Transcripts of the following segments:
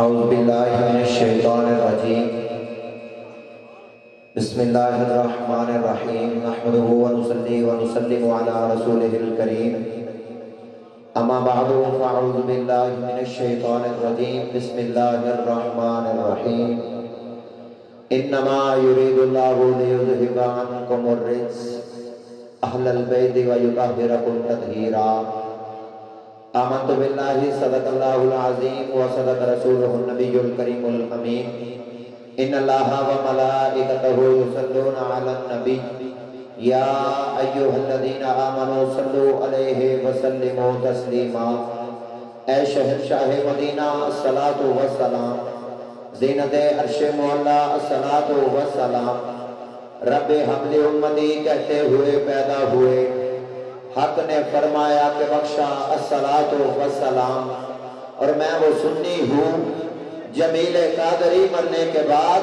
औज़ुबिल्लाहिमिनश्शैतानिर्रजीम बिस्मिल्लाहिर्रहमानिर्रहीम नहमदुहु व नुसल्ली व नुसल्लिमु अला रसूलिहिल करीम अम्मा बअदु फ़अऊज़ु बिल्लाहि मिनश्शैतानिर्रजीम बिस्मिल्लाहिर्रहमानिर्रहीम इन्नमा युरीदुल्लाहु लियुज़हिबा अन्कुमुर रिज्स अहलल बैति व युतहिरकुम तत्हीरा आमन्तु बिल्लाहि सदक़ल्लाहुल अज़ीम व सदक़ रसूलुहुन नबियुल करीमुल अमीन इन्नल्लाहा व मलाइकतहु युसल्लूना अलन नबी या अय्युहल्लज़ीना आमनू सल्लु अलैहि व सल्लिमू तस्लीमा। ऐ शहंशाह मदीना अस्सलातु वस्सलाम, ज़ीनते अर्शे मौला अस्सलातु वस्सलाम। रब्बे हमले उम्मती कहते हुए पैदा हुए, हक ने फरमाया कि बख्शा अस्सलातु वस्सलाम। और मैं वो सुन्नी हूँ, जमील कादरी मरने के बाद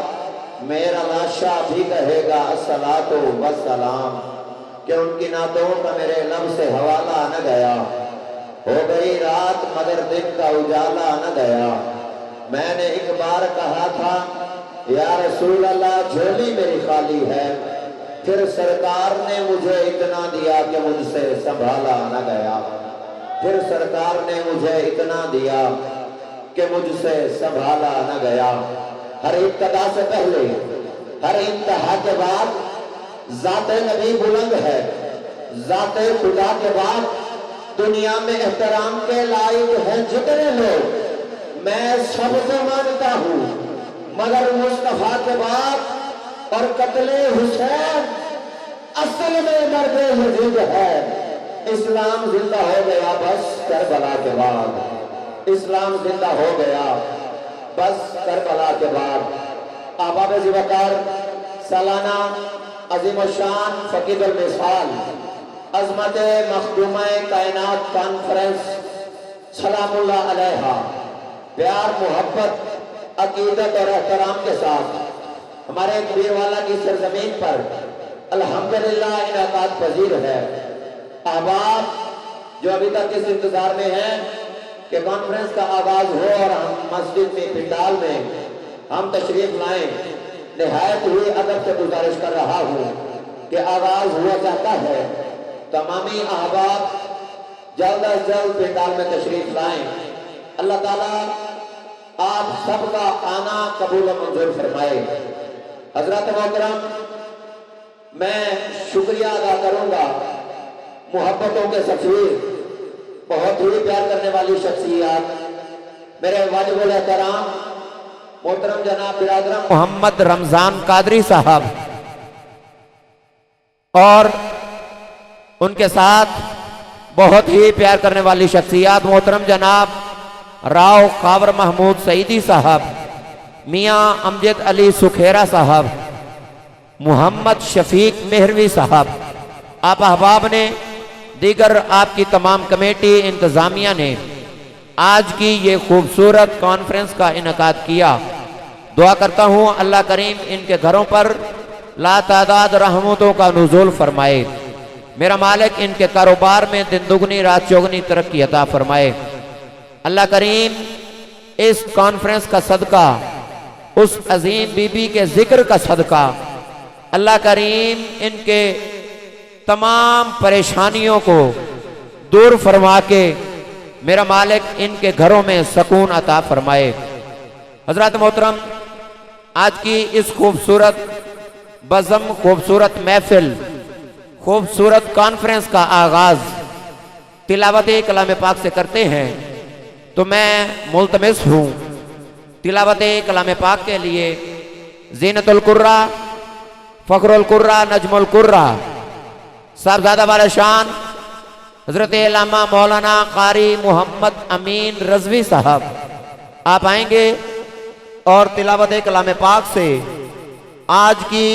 मेरा लाशा भी कहेगा अस्सलातु वस्सलाम, कि उनकी नातों का मेरे लब से हवाला न गया। हो गई रात मगर दिन का उजाला न गया। मैंने एक बार कहा था या रसूल अल्लाह झोली मेरी खाली है, फिर सरकार ने मुझे इतना दिया कि मुझसे संभाला न गया। फिर सरकार ने मुझे इतना दिया कि मुझसे संभाला न गया। हर इब्तिदा से पहले, हर इंतहा के बाद ज़ाते नबी बुलंद है। ज़ाते खुदा के बाद दुनिया में एहतराम के लायक हैं जितने लोग, मैं सबसे मानता हूँ, मगर मुस्तफा के बाद और कत्ले हुसैन असल में मर्द यजीद है। इस्लाम जिंदा हो गया बस करबला के बाद। इस्लाम जिंदा हो गया बस करबला के बाद। आबाब ज़िवकार सालाना अजीम शान फकीदुल मिसाल अज़मत मखदूमा कायनात कॉन्फ्रेंस सलामुल्लाह अलैहा प्यार मोहब्बत अकीदत और एहतराम के साथ हमारे बीरवाला की सरजमीन पर अल्हम्दुलिल्लाह इनाकात पजीर है। अहबाब जो अभी तक इस इंतजार में हैं कि कॉन्फ्रेंस का आगाज हो और हम मस्जिद में पिंडाल में हम तशरीफ लाएं, निहायत ही अदब से गुजारिश कर रहा हूँ कि आगाज हुआ जाता है। तमामी अहबाब जल्द अज जल्द पिंडाल में तशरीफ लाएं। अल्लाह ताला आप सबका आना कबूल मंजूर फरमाए। हजरत मोहतरम, मैं शुक्रिया अदा करूंगा मोहब्बतों के सफीर, बहुत ही प्यार करने वाली शख्सियत मेरे वाजिबुल एहतराम मोहतरम जनाब बिरादरम मोहम्मद रमजान कादरी साहब, और उनके साथ बहुत ही प्यार करने वाली शख्सियत मोहतरम जनाब राव कावर महमूद सईदी साहब, मियाँ अमजद अली सुखेरा साहब, मोहम्मद शफीक मेहरवी साहब। आप अहबाब ने, दीगर आपकी तमाम कमेटी इंतज़ामिया ने आज की ये खूबसूरत कॉन्फ्रेंस का इनकाद किया। दुआ करता हूँ अल्लाह करीम इनके घरों पर लातादाद रहमतों का नुज़ूल फरमाए। मेरा मालिक इनके कारोबार में दिन दुगनी रात चौगनी तरक्की अता फरमाए। अल्लाह करीम इस कॉन्फ्रेंस का सदका, उस अजीम बीबी के जिक्र का सदका, अल्लाह करीम इनके तमाम परेशानियों को दूर फरमा के मेरा मालिक इनके घरों में सुकून अता फरमाए। हजरत मोहतरम, आज की इस खूबसूरत बज़म, खूबसूरत महफिल, खूबसूरत कॉन्फ्रेंस का आगाज तिलावत कलाम पाक से करते हैं, तो मैं मुल्तमिस हूँ तिलावत कलाम पाक के लिए ज़ीनतुल कुर्रा, फ़ख्रुल कुर्रा, नजमुल कुर्रा साहबजादा वाला शान हजरत अल्लामा मौलाना कारी मोहम्मद अमीन रज़वी साहब, आप आएंगे और तिलावत कलाम पाक से आज की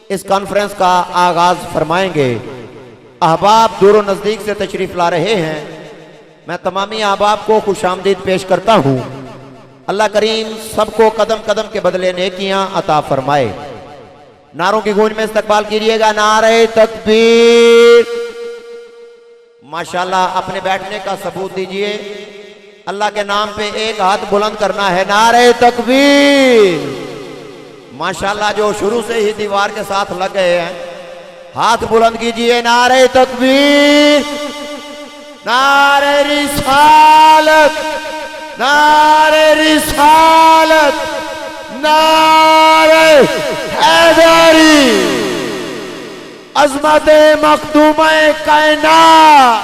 इस कॉन्फ्रेंस का आगाज फरमाएंगे। अहबाब दूर नज़दीक से तशरीफ ला रहे हैं, मैं तमामी अहबाब को खुशामदीद पेश करता हूँ। अल्लाह करीम सबको कदम कदम के बदले नेकियां अता फरमाए। नारों की गूंज में इस्तकबाल कीजिएगा। नारे तकबीर। माशाल्लाह, अपने बैठने का सबूत दीजिए। अल्लाह के नाम पे एक हाथ बुलंद करना है। नारे तकबीर। माशाल्लाह जो शुरू से ही दीवार के साथ लग गए हैं, हाथ बुलंद कीजिए। नारे तकबीर, नारे रिसालत, नारे रिसालत, नारे हैदरी, अज़मत मखदूम कायनात।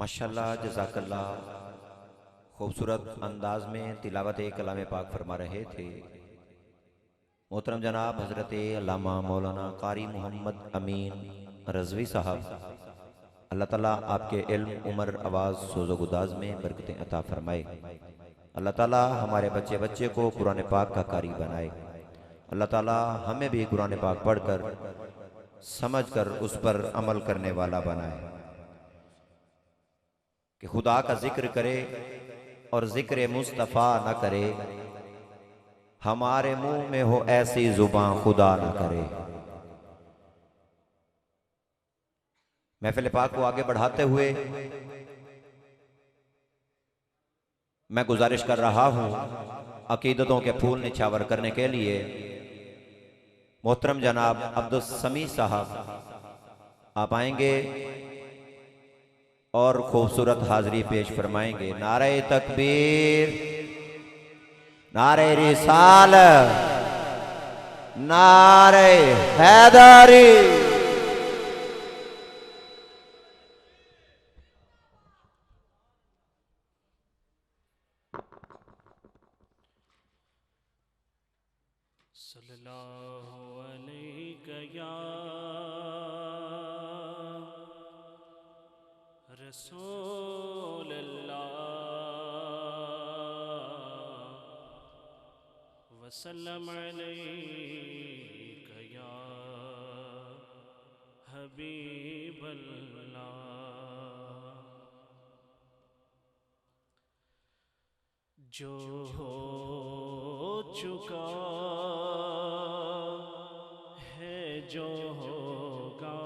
माशाल्लाह जज़ाकल्लाह। खूबसूरत अंदाज में तिलावत कलाम पाक फरमा रहे थे मोहतरम जनाब हज़रत अल्लामा मौलाना कारी मोहम्मद अमीन रज़वी साहब। अल्लाह ताला आपके इल्म उम्र आवाज़ सोज़ो गुदाज में बरकतें अता फरमाए। अल्लाह ताला हमारे बच्चे बच्चे को कुरान पाक का कारी बनाए। अल्लाह ताला हमें भी कुरान पाक पढ़कर समझकर उस पर अमल करने वाला बनाए कि खुदा का जिक्र करे और जिक्र मुस्तफ़ा न करे, हमारे मुंह में हो ऐसी जुबान खुदा ना करे। महफिल पाक को आगे बढ़ाते हुए मैं गुजारिश कर रहा हूं अकीदतों के फूल निछावर करने के लिए मोहतरम जनाब अब्दुल समी साहब आप आएंगे और खूबसूरत हाजिरी पेश फरमाएंगे। नारे तकबीर, नारे रिसालत, नारे हैदरी। सल्लल्लाहु अलैका या रसूल अल्लाह वसल्लम अलैका या हबीब अल्लाह। जो हो चुका है, जो होगा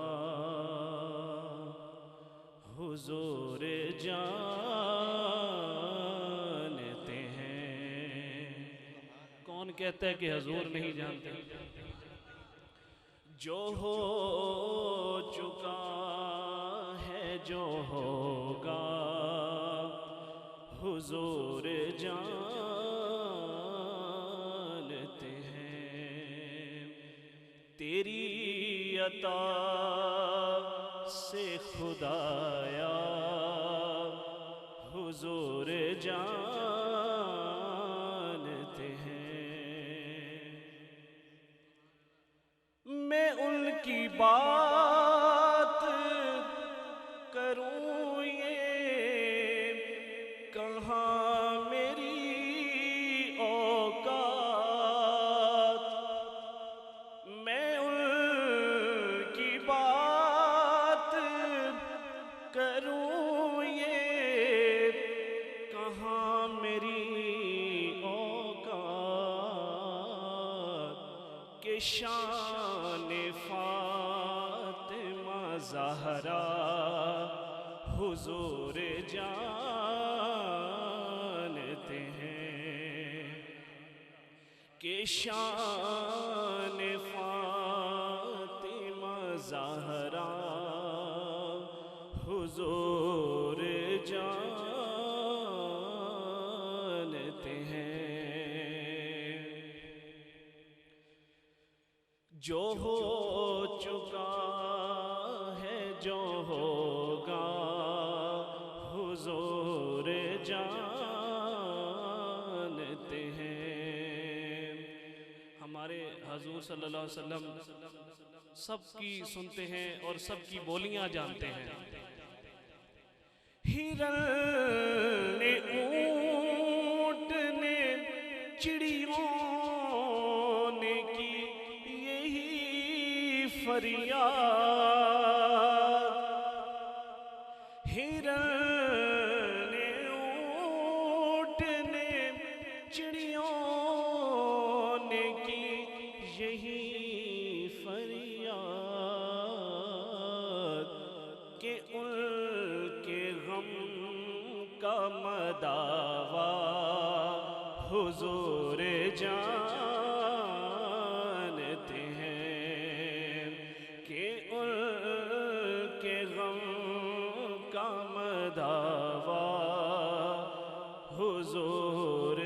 हुजूर जानते हैं। कौन कहता है कि हुजूर नहीं जानते? जो हो चुका है, जो होगा हुजूर जानते हैं। तेरी अता से खुदाया हुजूर जानते हैं। मैं उनकी बात करूं ये कहाँ मेरी औकात। मैं उनकी बात करूं ये कहाँ मेरी औकात। के शान फातिमा ज़हरा हुजूर जानते हैं। के शान फातिमा ज़हरा हुजूर जानते हैं। जो हो चुका है, जो होगा हुजूर जानते हैं। हमारे हुजूर सल्लल्लाहु अलैहि वसल्लम सबकी सुनते हैं और सबकी बोलियां जानते हैं। हिरन ने, ऊंट ने, चिड़ियों ने की यही फरियाद। हिरन ने, ऊंट ने, चिड़ियों ने की यही फरियाद। के उनके गम का मदावा हुजूर जानते हैं। कि उनके गम का मदावा हुजूर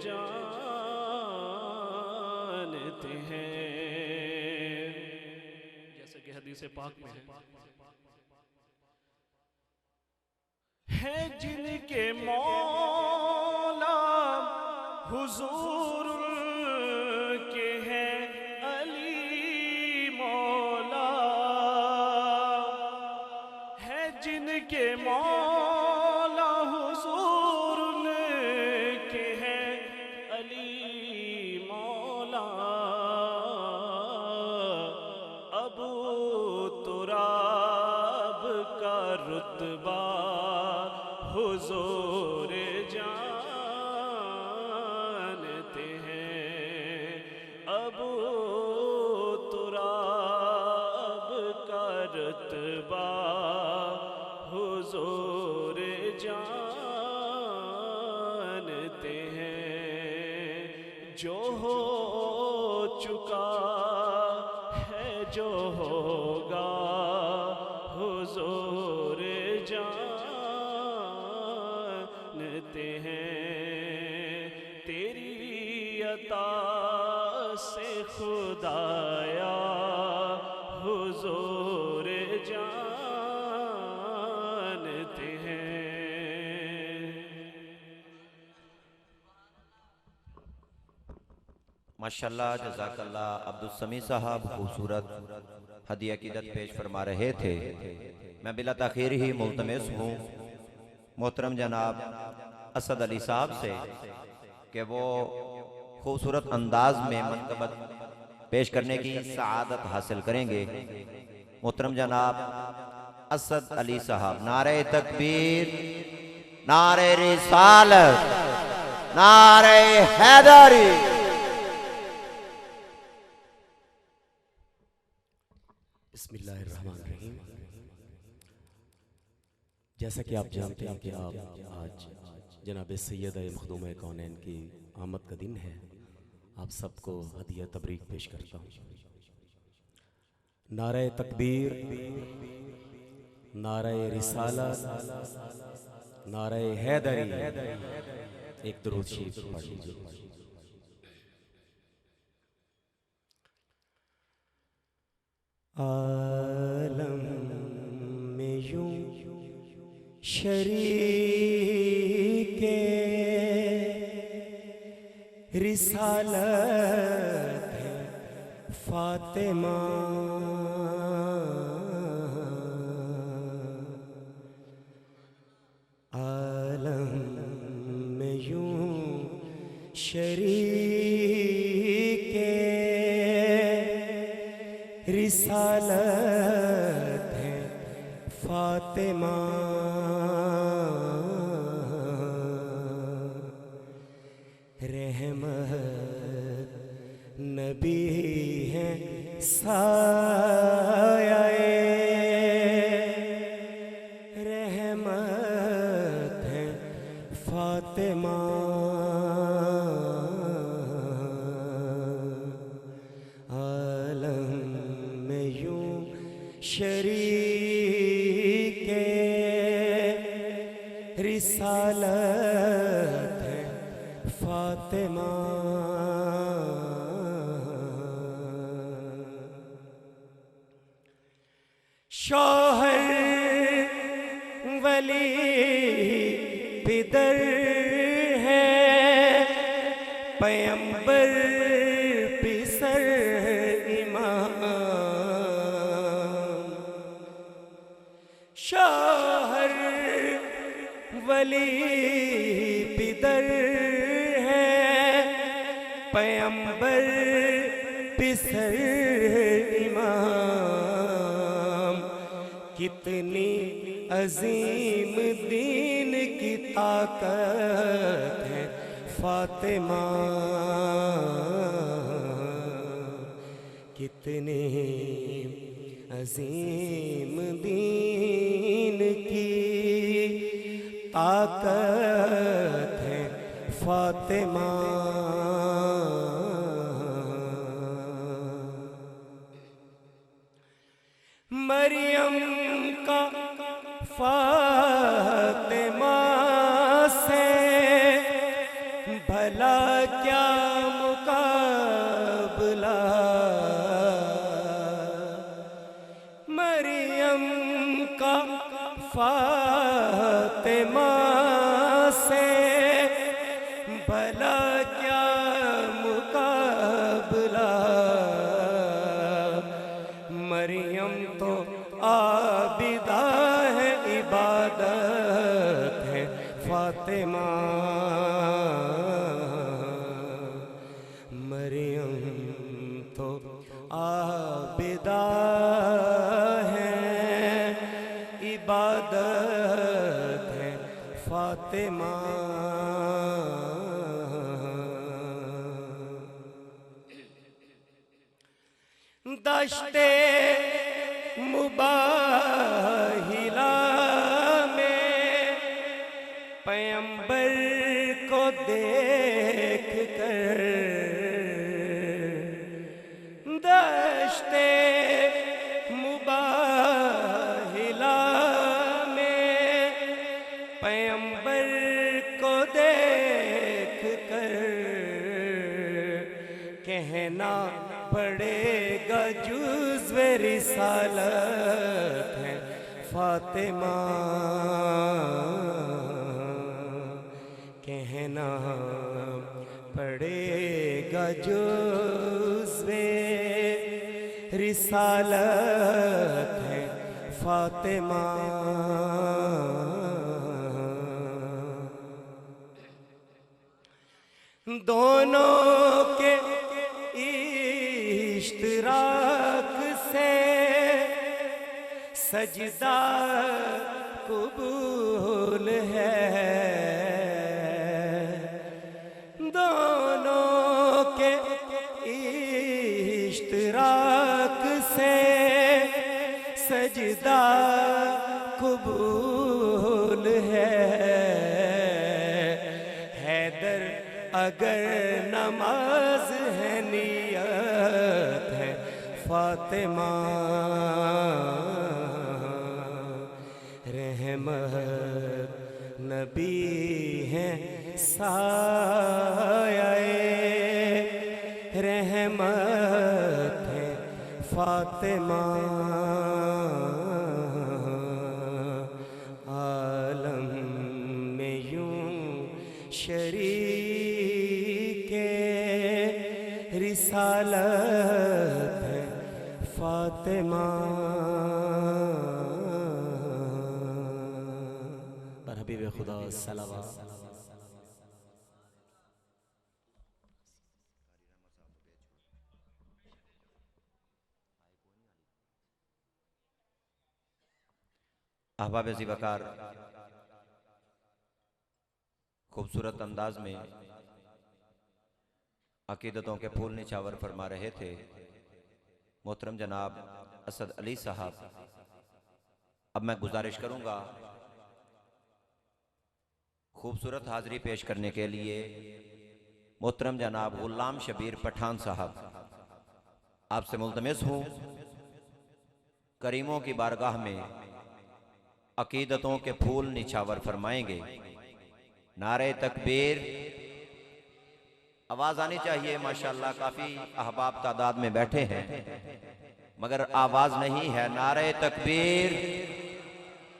जानते हैं। जैसे कि हदीस पाक में है जिनके मौला हुजूर के हैं अली मौला। है जिनके मौला हुजूर के हैं अली मौला। अबू तुराब का रुतबा हुजूर जानते हैं। अबू तुराब का रुतबा हुजूर जानते हैं। जो हो चुका है जो होगा हुजूर जानते हैं। तेरी अता से खुदाया हुजूर जानते हैं। माशाल्लाह, जज़ाकल्लाह। अब्दुल समी साहब खूबसूरत हदिया कीदत पेश फरमा रहे थे। मैं बिला ताखीर ही मुल्तमिस हूँ मोहतरम जनाब असद अली साहब से कि वो खूबसूरत अंदाज में मनकबत पेश करने की सआदत हासिल करेंगे। मोहतरम जनाब असद अली साहब, नारे तकबीर, नारे रिसालत, नारे हैदरी। बिस्मिल्लाहिर्रहमानिर्रहीम। जैसा कि आप जानते हैं कि आप आज जनाब सैयद मखदूम कौनैन की आमद का दिन है। आप सबको हदिया तबरीक पेश करता हूँ। नारे तकबीर, नारे रिसालत, नारे हैदरी। एक दुरूद शरीफ पढ़ लीजिए। आलम में यूं शरीके रिसालत है फातिमा। आलम में यूं शरीके रिसालत है फातिमा। रहमत नबी है सायाए रहमत है फातिमा। शरीके रिसालत है फातिमा। शौहर वली बिदर है पैगंबर पिसर इमाम। शौहर वली पिदर है पैगंबर पिसर इमाम। कितनी अजीम दीन की ताकत है फातिमा। कितनी अजीम दीन की ताकत है फातिमा। मरियम का फातिमा से भला क्या मुकाबला। मरियम का फातिमा से भला क्या मुकाबला। मरियम तो आबिदा है इबादत है फातिमा। मरियम तो आबिदा है इबादत है फातिमा। दश्ते मुबाहिला में पैगंबर को देख कर, दश्ते मुबाहिला में पैगंबर को देख कर कहना पड़ेगा जुज़्वे रिसालत है फातिमा, कहना पड़ेगा जुज़्वे रिसालत है फातिमा। दोनों के इश्तिराक से सजदा कबूल है, दोनों के इश्तिराक से सजदा कबूल है। हैदर अगर नमाज है नियत है फातिमा, रहमत नबी है साये रहमत है फातिमा। आलम में यूं शरीके रिसालत है फातिमा। पर हबीब खुदा सलावा। अहबाब ज़िवकार खूबसूरत अंदाज में अकीदतों के फूल निछावर फरमा रहे थे मोहतरम जनाब असद अली साहब। अब मैं गुजारिश करूंगा खूबसूरत हाजिरी पेश करने के लिए मोहतरम जनाब गुलाम शबीर पठान साहब, आपसे मुल्तमिस हूँ करीमों की बारगाह में अकीदतों के फूल निछावर फरमाएंगे। नारे तकबीर, आवाज आनी चाहिए। माशाल्लाह काफी अहबाब तादाद में बैठे हैं मगर आवाज नहीं है। नारे तकबीर,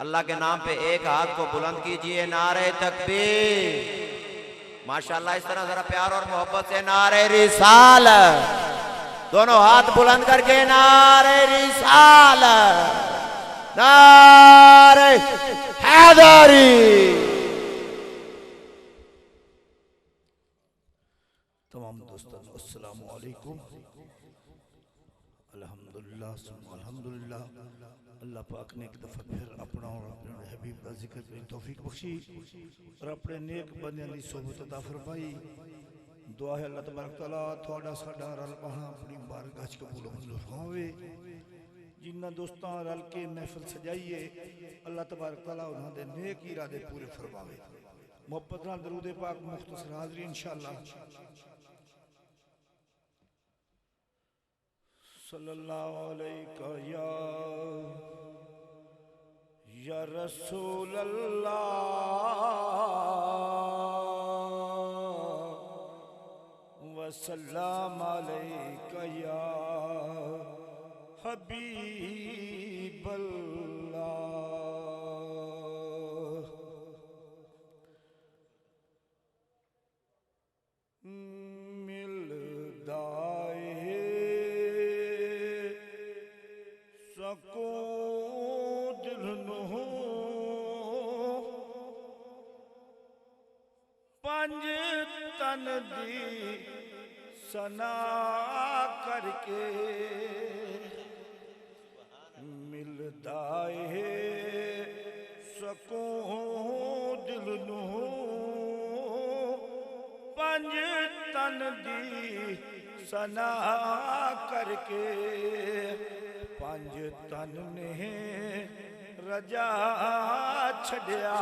अल्लाह के नाम पे एक हाथ को बुलंद कीजिए। नारे तकबीर, माशाल्लाह इस तरह जरा प्यार और मोहब्बत से नारे रिसालत, दोनों हाथ बुलंद करके नारे रिसालत, नारे हैदरी। तमाम दोस्तों अस्सलामु अलैकुम। अल्हम्दुलिल्लाह अल्हम्दुलिल्लाह, अल्लाह पाक ने एक दफ़ा फिर अपना और अपने हबीब का जिक्र करने की तौफीक बख्शी और अपने नेक बंदियां दी सोबत अता फरमाई। दुआ है अल्लाह तबारक तआला थोड़ा साडा रल बहाना अपनी बारगाह च कबूल मंजूर फरमावे। जिन्ना दोस्तां रल के महफिल सजाइए अल्लाह तबारक तआला उन्हां दे नेक इरादे पूरे फरमावे। मोहब्बत नाल दरूद पाक मुख्तसर हाज़री इंशाअल्लाह। सल्लल्लाहु अलैका या रसूल अल्लाह वसल्लम अलैका या हबीब अल्लाह। मिलदाए सकून दिल नूं पंज तन दी सना करके, मिलदा है सकून दिल नूं पंज तन दी सना करके पंज तन ने रजा छड़िया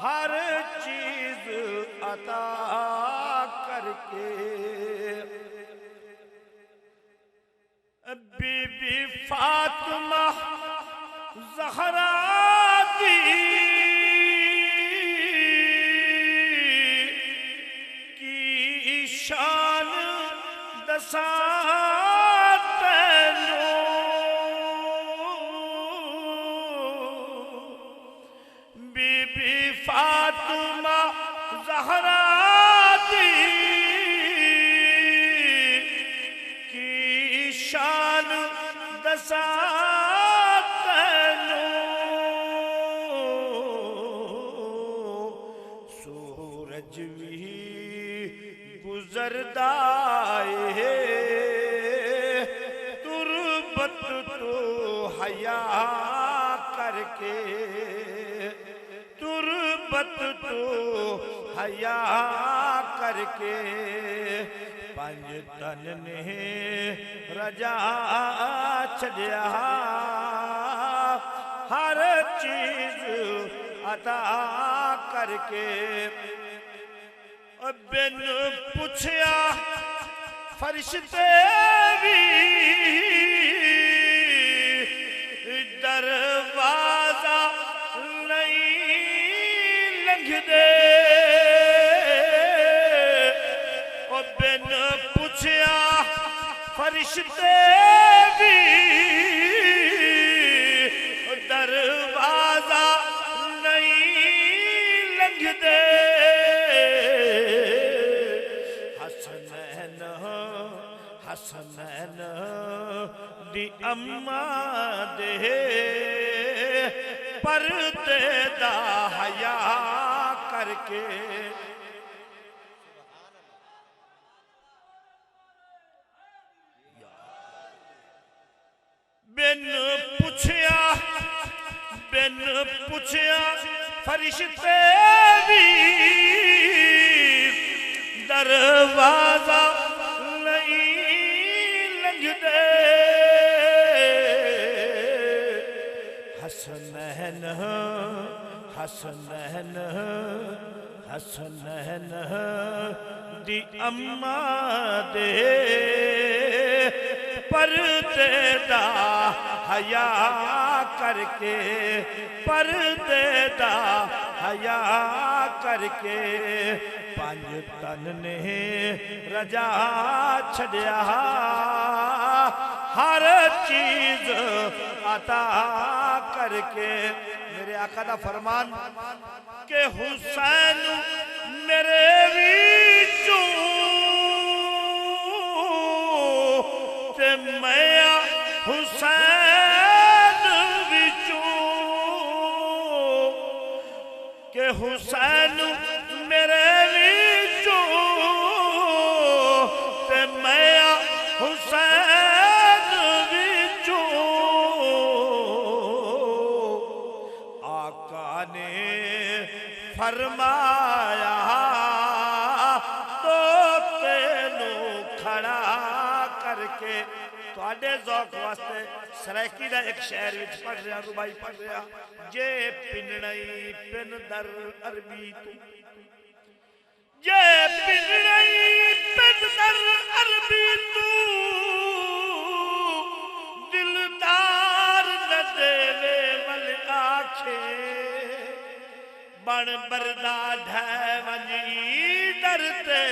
हर चीज अता करके बीबी फातिमा ज़हरा दी की शान दसा बीबी फातिमा ज़हरा दी की शान दसा सूरज भी गुजरदा है तुरबत तो हया करके तुरबत तो हया करके पंज तन ने रजा छड़िया हर चीज अता करके बिन पुछया फरिश्ते भी दरवाजा नहीं लंघदे बिन पुछया फरिश्ते भी दरवाजा नहीं लंघदे हसनैन हसनैन दी अम्मा दे पर्दे दा हया करके बिन पुछया फरिश्ते भी दरवाजा नहीं लंघदे हसनैन हसनैन हसनैन दी अम्मा दे पर्दे दा हया करके पर्दे दा हया करके पंज तन ने रजा छड़िया हर चीज अता करके मेरे आका दा फरमान के हुसैन मेरे विचों ते मैं हुसैन विचों के हुसैन मेरे विचों ते मैं हुसैन विचों आका ने फरमाया तो तेनू खड़ा करके तुहाडे ज़ौक वास्ते सराइकी दा एक शहर विच पढ़ रहा रुबाई पढ़ रहा जे पिनड़ई पिन दर अरबी तू जे पिनड़ई पिन दर अरबी तू दिलदार न देवे वल आखे बन बरदा ढै वंजी डरते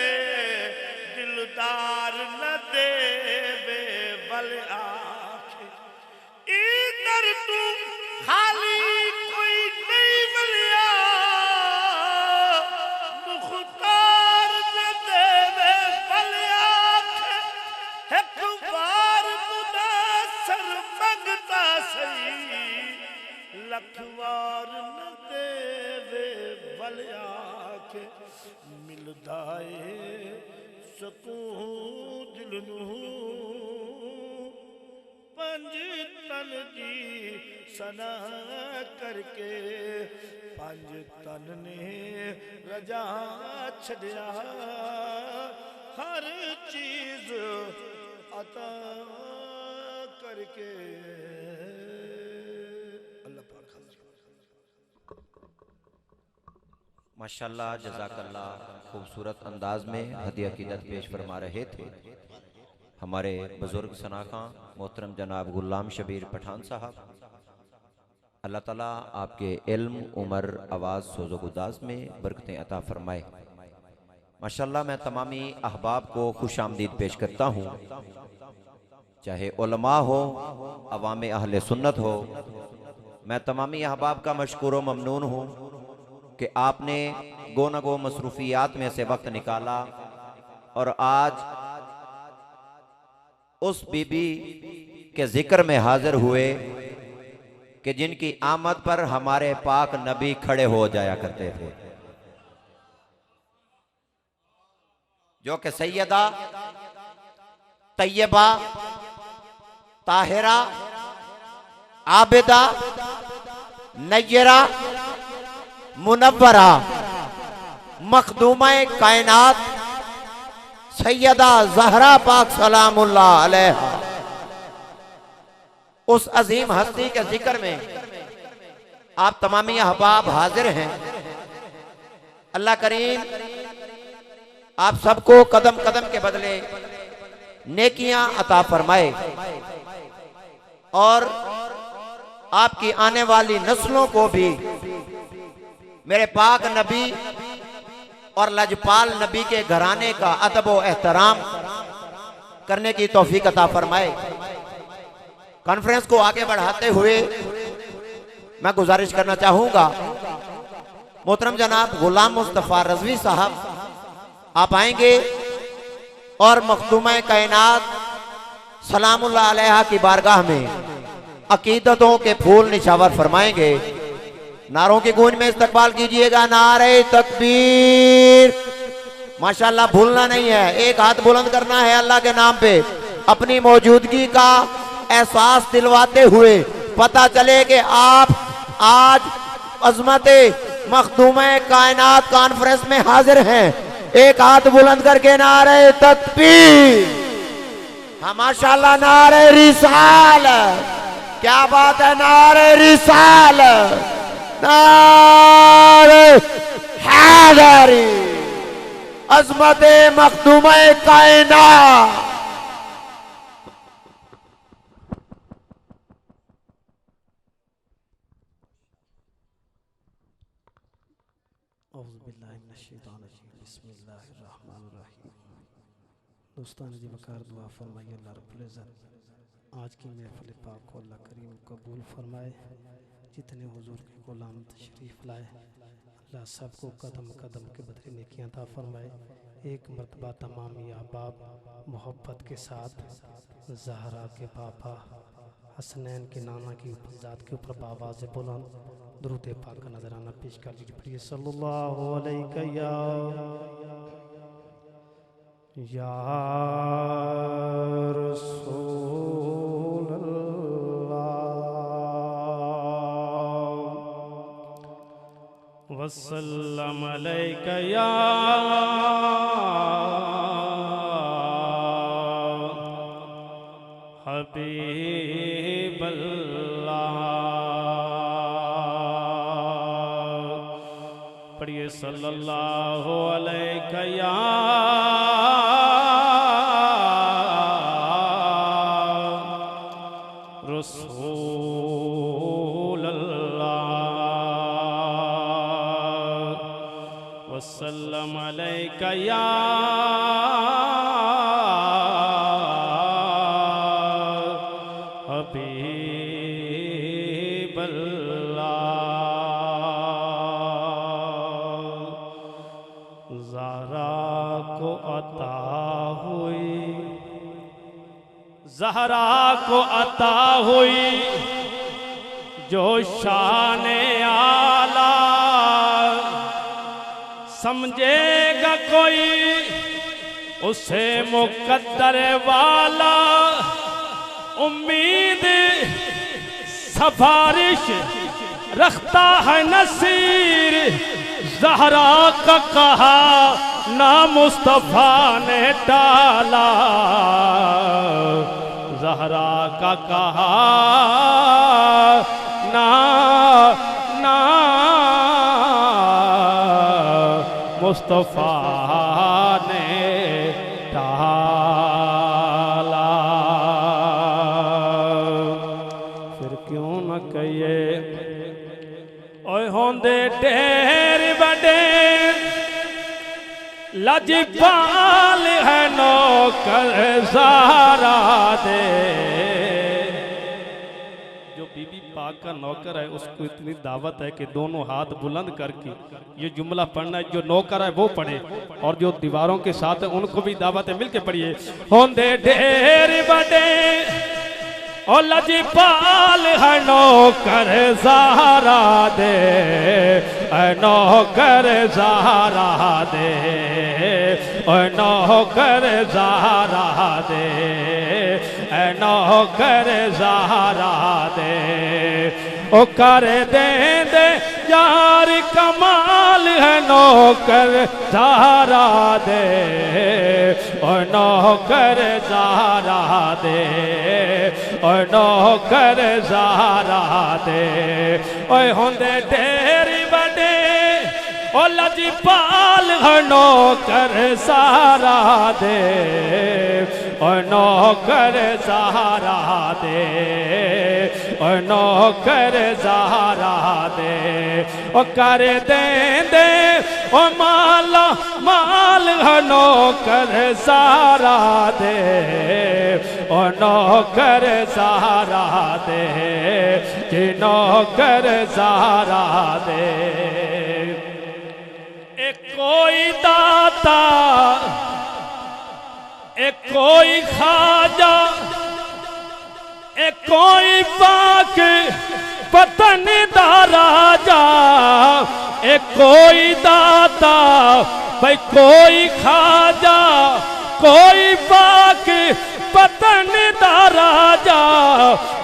दिलदार न देवे वल आखे इधर तू खाली कोई नहीं मिलिया मुख्तार न देवे वल आखे एक बार मुनासर मंगता सही लखवार न देवे वल आखे मिलदा है सकून दिल नूं पंज तन दी सना करके पंज तन ने रजा छड़िया करके अल्लाह पाक माशाल्लाह जज़ाकल्लाह खूबसूरत अंदाज में हदिया अक़ीदत पेश फरमा रहे थे हमारे बुजुर्ग सनाखा मोहतरम जनाब गुलाम शबीर पठान साहब। अल्लाह ताला आपके इल्म उम्र आवाज़ सोज़ो गुदाज में बरकतें अता फरमाए। माशाल्लाह मैं तमामी अहबाब को खुश आमदीद पेश करता हूँ, चाहे उलमा हो अवाम अहले सुन्नत हो। मैं तमामी अहबाब का मशकूर व ममनून हूँ कि आपने गो न गो मसरूफियात में से वक्त निकाला और आज उस बीबी के जिक्र में हाजिर हुए कि जिनकी आमद पर हमारे पाक नबी खड़े हो जाया करते थे, जो कि सैयदा तैयबा ताहिरा आबिदा नय्यरा मुनव्वरा मखदूमा कायनात सैयदा ज़हरा पाक सलामुल्लाह अलैहा, उस अजीम हस्ती के जिक्र में आप तमामी अहबाब हाजिर हैं। अल्लाह करीम आप सबको कदम कदम के बदले नेकियां अता फरमाए और आपकी आने वाली नस्लों को भी मेरे पाक नबी और लजपाल नबी के घराने का अदब व एहतराम करने की तौफीक अता फरमाए। कॉन्फ्रेंस को आगे बढ़ाते हुए मैं गुजारिश करना चाहूंगा, मोहतरम जनाब गुलाम मुस्तफ़ा रज़वी साहब आप आएंगे और मखदूमा कायनात सलामुल्लाह अलैहा की बारगाह में अकीदतों के फूल निछावर फरमाएंगे। नारों की गूंज में इस्तकबाल कीजिएगा। नारे तकबीर। माशाल्लाह भूलना नहीं है, एक हाथ बुलंद करना है अल्लाह के नाम पे, अपनी मौजूदगी का एहसास दिलवाते हुए पता चले कि आप आज अज़मत मखदूमा कायनात कॉन्फ्रेंस में हाजिर हैं। एक हाथ बुलंद करके नारे तकबीर। हाँ माशाल्लाह नारे रिसाल, क्या बात है, नारे रिसाल, नारे हैदरी, अज़मत मखदूमा कायनात। दोस्तान जी वकार दुआ फरमाइए अल्लाह रब्बुल इज़्ज़त आज की महफिल पाक को अल्लाह करीम कबूल फरमाए। जितने हुजूर के गुलाम तशरीफ़ लाए अल्लाह सबको कदम कदम के बदले नेकियां अता फरमाए। एक मरतबा तमाम अहबाब मोहब्बत के साथ ज़हरा के पापा हसनैन के नाना की ज़ात के ऊपर आवाज़ बुलंद दुरूद पाक का नजराना पेश कर लीजिए। सल्लल्लाहु अलैहि या रसूल अल्लाह वसल्लम अलैका या हबीब अल्लाह। पढ़िए सल्लल्लाहु अलैका या रसूल अल्लाह वसल्लम अलैका या हबीब अल्लाह। ज़हरा को अता हुई, ज़हरा को अता हुई जो शाने आला, समझेगा कोई उसे मुकद्दर वाला। उम्मीद सफारिश रखता है नसीर, ज़हरा का कहा ना मुस्तफ़ा ने टाला। जहरा का कहा ना ना मुस्तफ़ा ने टाला। फिर क्यों न कहिए ओए होंदे ढेर बड़े लजपाल है नौकर सहारा दे। जो बीबी पाक का नौकर है उसको इतनी दावत है कि दोनों हाथ बुलंद करके ये जुमला पढ़ना है। जो नौकर है वो पढ़े और जो दीवारों के साथ है उनको भी दावत है, मिलके पढ़िए। होंदे ढेर बड़े और लजपाल है नौकर सहारा दे, नौकर सहारा दे, नौकर सहारा दे, नौकर सहारा दे। ओ कर दे दे यार कमाल है नौकर सहारा दे, ओ नौकर सहारा दे, ओ नौकर सहारा दे। ओए होंदे ढेर बड़े ओ लजपाल है नौकर सहारा दे, ओ नौकर सहारा दे, ओ नौकर सहारा दे। ओ कर दे दे ओ माला माल है नौकर सहारा दे, ओ नौकर सहारा दे, कि नौकर सहारा दे। एक कोई दाता एक कोई खाजा एक कोई पाक पतन दा राजा। एक कोई दाता भाई कोई खाजा कोई पाक पतन दा राजा।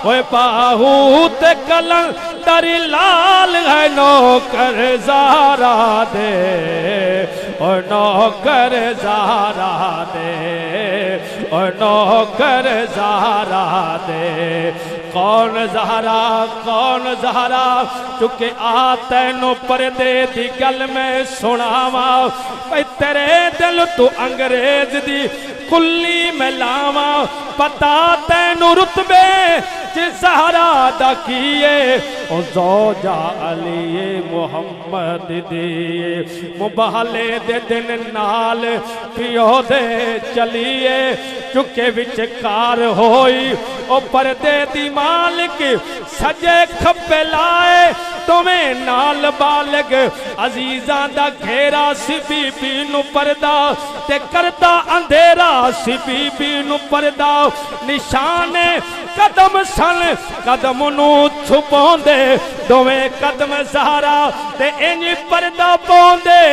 ओए बाहूत कलंदर लाल है नौकर सहारा दे, ओ नौकर सहारा दे, ओ नौकर सहारा दे। कौन जहरा चुके आ तैनू पर्दे दी गल में सुनावा। भाई तेरे दिल तू अंग्रेज दी कुल्ली में लावा। पता तैनू रुतबे ज़हरा दा कीए ओ ज़ौजा अली मुहम्मद दी। मुबाले दे दिन नाल पियो दे चलिए चुके विचकार होई ओ पर्दे दी मालिक सजे खब्बे लाए तुम्हें नाल बालग अजीजा दा घेरा। सी बीबी नू पर्दा ते करदा अंधेरा, सी बीबी नू पर्दा निशाने कदम सन कदम नू छुपाउंदे दोवें कदम सहारा ते इंज पर्दा पाउंदे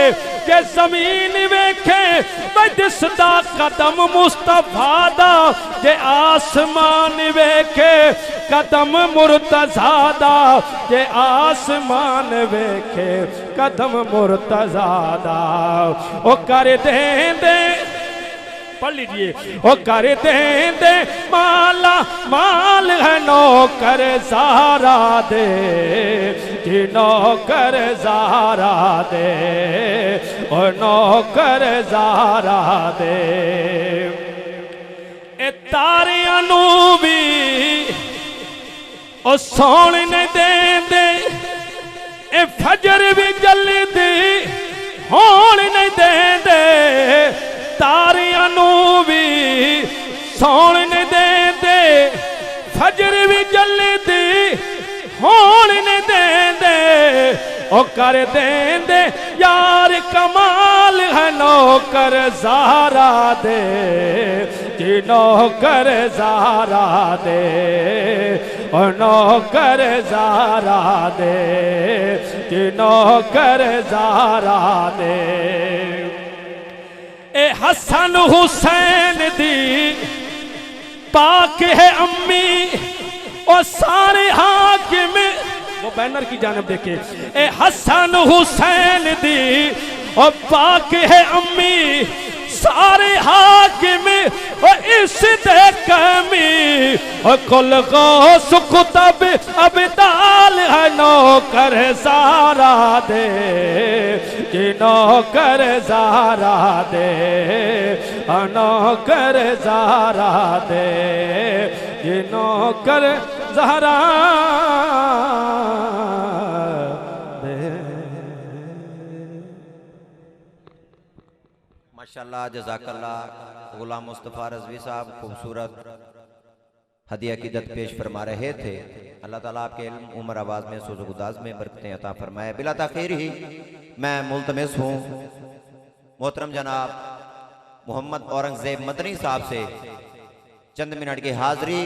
जे जमीन वेखे दिसदा कदम मुस्तफा दा। जे आसमान वेखे कदम मुर्तज़ा दा, जे आसमान वेखे कदम मुर्तज़ा दा। ओ कर देंदे पढ़ लीजिए ओ कर देंदे माला माल है नौकर सहारा दे, कि नौकर सहारा दे, ओ नौकर सहारा दे। ए तारियां नू भी ओ सौण नहीं देंदे, ए फजर भी जल्दी होण नहीं देंदे। तारियां नू भी सौण नहीं देंदे, फजर भी जल्दी होण नहीं देंदे। ओ कर देंदे यार कमाल है नौकर सहारा दे, कि नौकर सहारा दे, ओ नौकर सहारा दे, कि नौकर सहारा दे। ए हसन हुसैन दी पाक है अम्मी और सारे हाकिम। वो बैनर की जानब देखे ए हसन हुसैन दी और पाक है अम्मी सारे हाकिम और इस दे कमी। कुल को सुख तब अब दाल है नौकर सारा दे कि नौकर सारा दे नौकर सारा दे कि नौकर ज़हरा दे। माशाल्लाह जज़ाकल्लाह। गुलाम मुस्तफ़ा रज़वी साहब खूबसूरत हदिया कीदत पेश फरमा रहे थे। अल्लाह ताला आपके इल्म उम्र आवाज़ में सुज़ुगुदाज में बरकतें अता फरमाए। बिला ताख़ीर ही मैं मुल्तमिस हूँ मोहतरम जनाब मोहम्मद औरंगज़ेब मदनी साहब से चंद मिनट की हाज़री